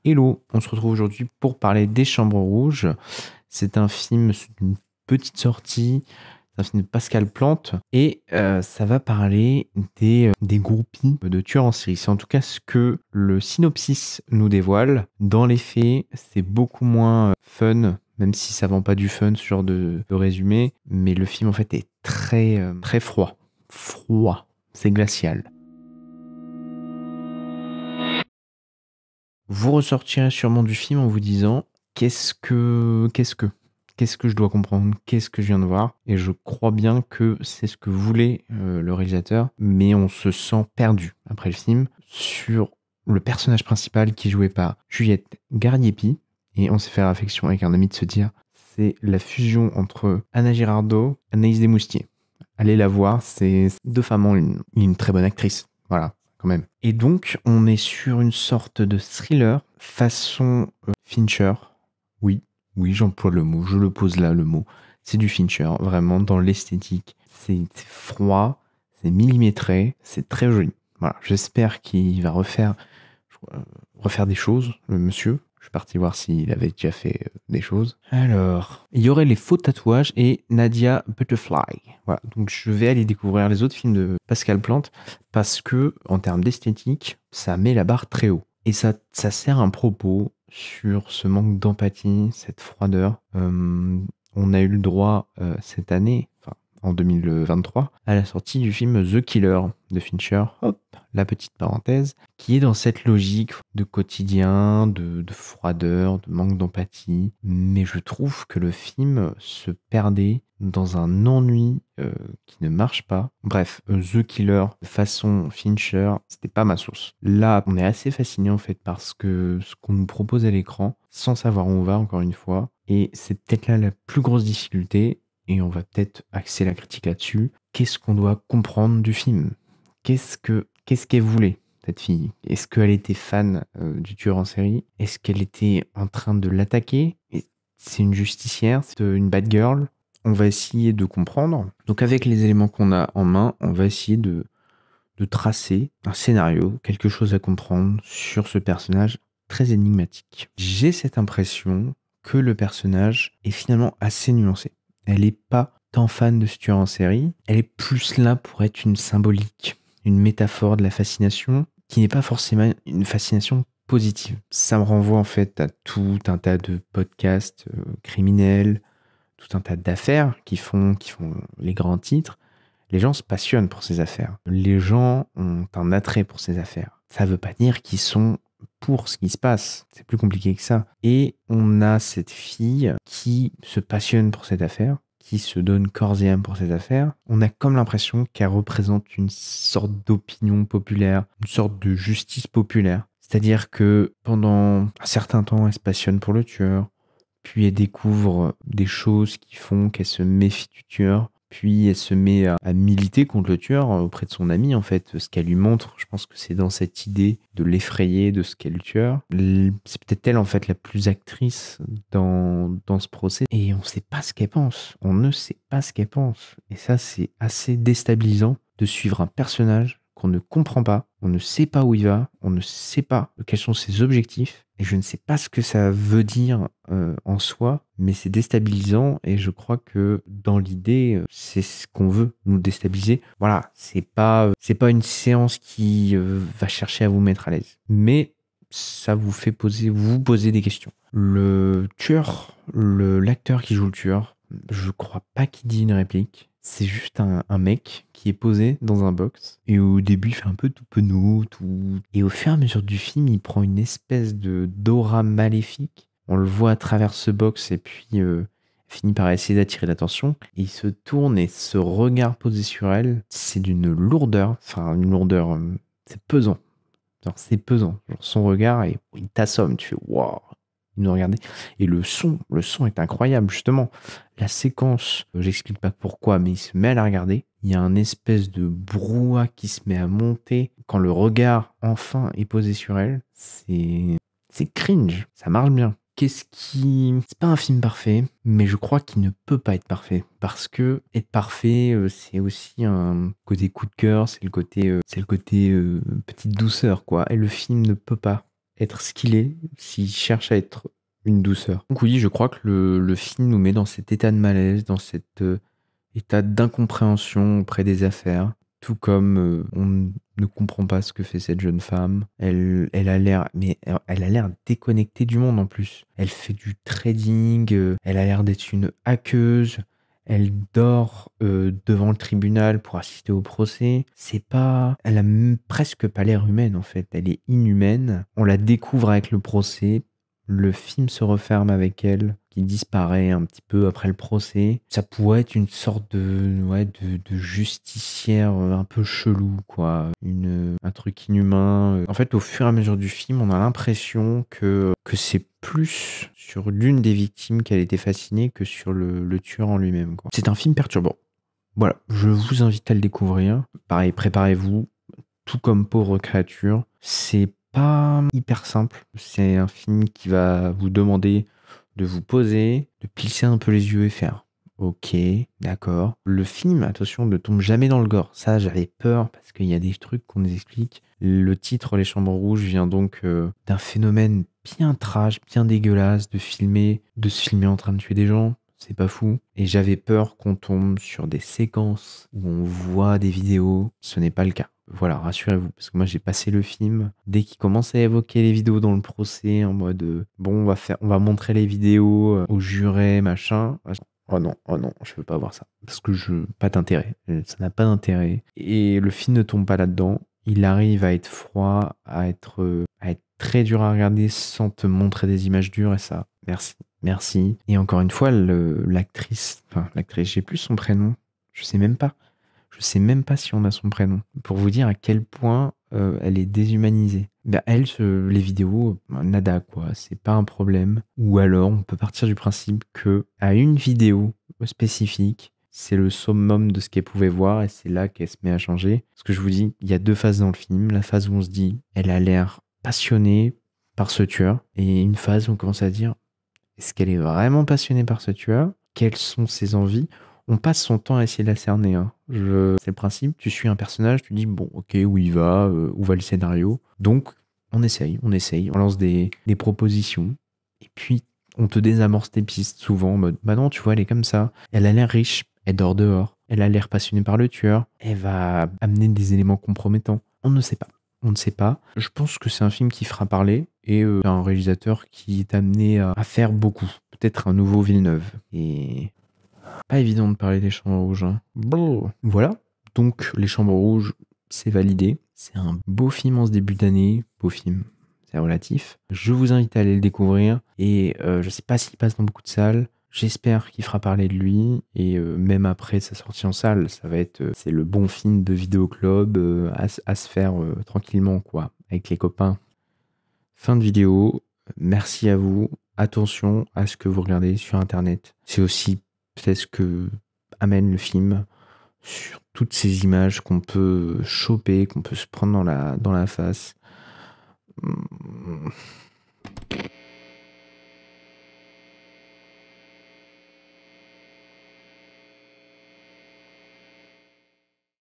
Hello, on se retrouve aujourd'hui pour parler des Chambres Rouges. C'est un film, c'est une petite sortie, c'est un film de Pascal Plante et ça va parler des groupies de tueurs en série. C'est en tout cas ce que le synopsis nous dévoile. Dans les faits, c'est beaucoup moins fun, même si ça vend pas du fun ce genre de résumé, mais le film en fait est très froid. Froid, c'est glacial. Vous ressortirez sûrement du film en vous disant qu'est-ce que je dois comprendre, qu'est-ce que je viens de voir, et je crois bien que c'est ce que voulait le réalisateur, mais on se sent perdu après le film sur le personnage principal qui est joué par Juliette Garniepi, et on s'est fait réflexion avec un ami de se dire c'est la fusion entre Anna Girardot et Anaïs Desmoustiers. Allez la voir, c'est deux femmes en une très bonne actrice. Voilà, quand même. Et donc, on est sur une sorte de thriller façon Fincher. Oui, oui, j'emploie le mot, je le pose là, le mot. C'est du Fincher, vraiment, dans l'esthétique. C'est froid, c'est millimétré, c'est très joli. Voilà, j'espère qu'il va refaire des choses, le monsieur. Je suis parti voir s'il avait déjà fait des choses. Alors, il y aurait les faux tatouages et Nadia Butterfly. Voilà, donc je vais aller découvrir les autres films de Pascal Plante parce que, en termes d'esthétique, ça met la barre très haut. Et ça sert un propos sur ce manque d'empathie, cette froideur. On a eu le droit cette année, enfin en 2023, à la sortie du film The Killer de Fincher. Hop, la petite parenthèse, qui est dans cette logique de quotidien, de froideur, de manque d'empathie. Mais je trouve que le film se perdait dans un ennui qui ne marche pas. Bref, The Killer, façon Fincher, c'était pas ma sauce. Là, on est assez fasciné en fait parce que ce qu'on nous propose à l'écran, sans savoir où on va encore une fois, et c'est peut-être là la plus grosse difficulté, et on va peut-être axer la critique là-dessus. Qu'est-ce qu'on doit comprendre du film? Qu'est-ce qu'elle voulait, cette fille? Est-ce qu'elle était fan du tueur en série? Est-ce qu'elle était en train de l'attaquer? C'est une justicière, c'est une bad girl. On va essayer de comprendre. Donc avec les éléments qu'on a en main, on va essayer de tracer un scénario, quelque chose à comprendre sur ce personnage très énigmatique. J'ai cette impression que le personnage est finalement assez nuancé. Elle n'est pas tant fan de ce tueur en série, elle est plus là pour être une symbolique, une métaphore de la fascination, qui n'est pas forcément une fascination positive. Ça me renvoie en fait à tout un tas de podcasts criminels, tout un tas d'affaires qui font les grands titres. Les gens se passionnent pour ces affaires. Les gens ont un attrait pour ces affaires. Ça ne veut pas dire qu'ils sont pour ce qui se passe. C'est plus compliqué que ça. Et on a cette fille qui se passionne pour cette affaire, qui se donne corps et âme pour cette affaire. On a comme l'impression qu'elle représente une sorte d'opinion populaire, une sorte de justice populaire. C'est-à-dire que pendant un certain temps, elle se passionne pour le tueur, puis elle découvre des choses qui font qu'elle se méfie du tueur, puis elle se met à militer contre le tueur auprès de son ami, en fait. Ce qu'elle lui montre, je pense que c'est dans cette idée de l'effrayer de ce qu'est le tueur. C'est peut-être elle, en fait, la plus actrice dans ce procès. Et on ne sait pas ce qu'elle pense. On ne sait pas ce qu'elle pense. Et ça, c'est assez déstabilisant de suivre un personnage qu'on ne comprend pas, on ne sait pas où il va, on ne sait pas quels sont ses objectifs, et je ne sais pas ce que ça veut dire en soi, mais c'est déstabilisant, et je crois que dans l'idée, c'est ce qu'on veut, nous déstabiliser. Voilà, c'est pas une séance qui va chercher à vous mettre à l'aise, mais ça vous fait vous poser des questions. Le tueur, l'acteur qui joue le tueur, je crois pas qu'il dit une réplique. C'est juste un mec qui est posé dans un box. Et au début, il fait un peu tout penaud, tout. Et au fur et à mesure du film, il prend une espèce de d'aura maléfique. On le voit à travers ce box et puis finit par essayer d'attirer l'attention. Il se tourne et ce regard posé sur elle, c'est d'une lourdeur. Enfin, une lourdeur. C'est pesant. Genre, c'est pesant. Genre, son regard, il t'assomme. Tu fais waouh. Il nous regardait. Et le son est incroyable, justement. La séquence, j'explique pas pourquoi, mais il se met à la regarder. Il y a un espèce de brouhaha qui se met à monter quand le regard enfin est posé sur elle. C'est cringe. Ça marche bien. C'est pas un film parfait, mais je crois qu'il ne peut pas être parfait. Parce que être parfait, c'est aussi un côté coup de cœur, c'est le côté petite douceur, quoi. Et le film ne peut pas être ce qu'il est, s'il cherche à être une douceur. Donc oui, je crois que le film nous met dans cet état de malaise, dans cet état d'incompréhension auprès des affaires, tout comme on ne comprend pas ce que fait cette jeune femme. Elle a l'air, mais elle a l'air déconnectée du monde en plus. Elle fait du trading, elle a l'air d'être une hackeuse. Elle dort devant le tribunal pour assister au procès. C'est pas, elle a presque pas l'air humaine en fait. Elle est inhumaine. On la découvre avec le procès. Le film se referme avec elle, qui disparaît un petit peu après le procès. Ça pourrait être une sorte de justicière un peu chelou, quoi. Un truc inhumain. En fait, au fur et à mesure du film, on a l'impression que c'est plus sur l'une des victimes qu'elle était fascinée que sur le tueur en lui-même, quoi. C'est un film perturbant. Voilà, je vous invite à le découvrir. Pareil, préparez-vous, tout comme Pauvre créature. C'est pas hyper simple. C'est un film qui va vous demander de vous poser, de plisser un peu les yeux et faire ok, d'accord. Le film, attention, ne tombe jamais dans le gore. Ça, j'avais peur parce qu'il y a des trucs qu'on nous explique. Le titre Les Chambres Rouges vient donc d'un phénomène bien trash, bien dégueulasse de se filmer en train de tuer des gens. C'est pas fou. Et j'avais peur qu'on tombe sur des séquences où on voit des vidéos. Ce n'est pas le cas. Voilà, rassurez-vous, parce que moi j'ai passé le film. Dès qu'il commence à évoquer les vidéos dans le procès, en mode bon, on va montrer les vidéos aux jurés, machin. Oh non, je veux pas voir ça. Parce que pas d'intérêt. Ça n'a pas d'intérêt. Et le film ne tombe pas là-dedans. Il arrive à être froid, à être très dur à regarder sans te montrer des images dures, et ça, merci. Et encore une fois, l'actrice, j'ai plus son prénom. Je sais même pas. Je sais même pas si on a son prénom. Pour vous dire à quel point elle est déshumanisée. Elle, les vidéos, nada quoi, c'est pas un problème. Ou alors, on peut partir du principe que à une vidéo spécifique, c'est le summum de ce qu'elle pouvait voir et c'est là qu'elle se met à changer. Parce que je vous dis, il y a deux phases dans le film. La phase où on se dit, elle a l'air passionnée par ce tueur. Et une phase où on commence à dire, est-ce qu'elle est vraiment passionnée par ce tueur? Quelles sont ses envies? On passe son temps à essayer de la cerner. Hein. C'est le principe, tu suis un personnage, tu dis, bon, ok, où il va, où va le scénario. Donc, on essaye, on lance des propositions. Et puis, on te désamorce tes pistes souvent en mode, bah non, tu vois, elle est comme ça. Elle a l'air riche, elle dort dehors. Elle a l'air passionnée par le tueur. Elle va amener des éléments compromettants. On ne sait pas. On ne sait pas. Je pense que c'est un film qui fera parler et un réalisateur qui est amené à faire beaucoup. Peut-être un nouveau Villeneuve. Et pas évident de parler des Chambres Rouges. Hein. Voilà. Donc, Les Chambres Rouges, c'est validé. C'est un beau film en ce début d'année. Beau film, c'est relatif. Je vous invite à aller le découvrir. Et je sais pas s'il passe dans beaucoup de salles. J'espère qu'il fera parler de lui. Et même après sa sortie en salle, ça va être... c'est le bon film de vidéoclub à se faire tranquillement, quoi. Avec les copains. Fin de vidéo. Merci à vous. Attention à ce que vous regardez sur Internet. C'est aussi peut-être ce que amène le film sur toutes ces images qu'on peut choper, qu'on peut se prendre dans la face.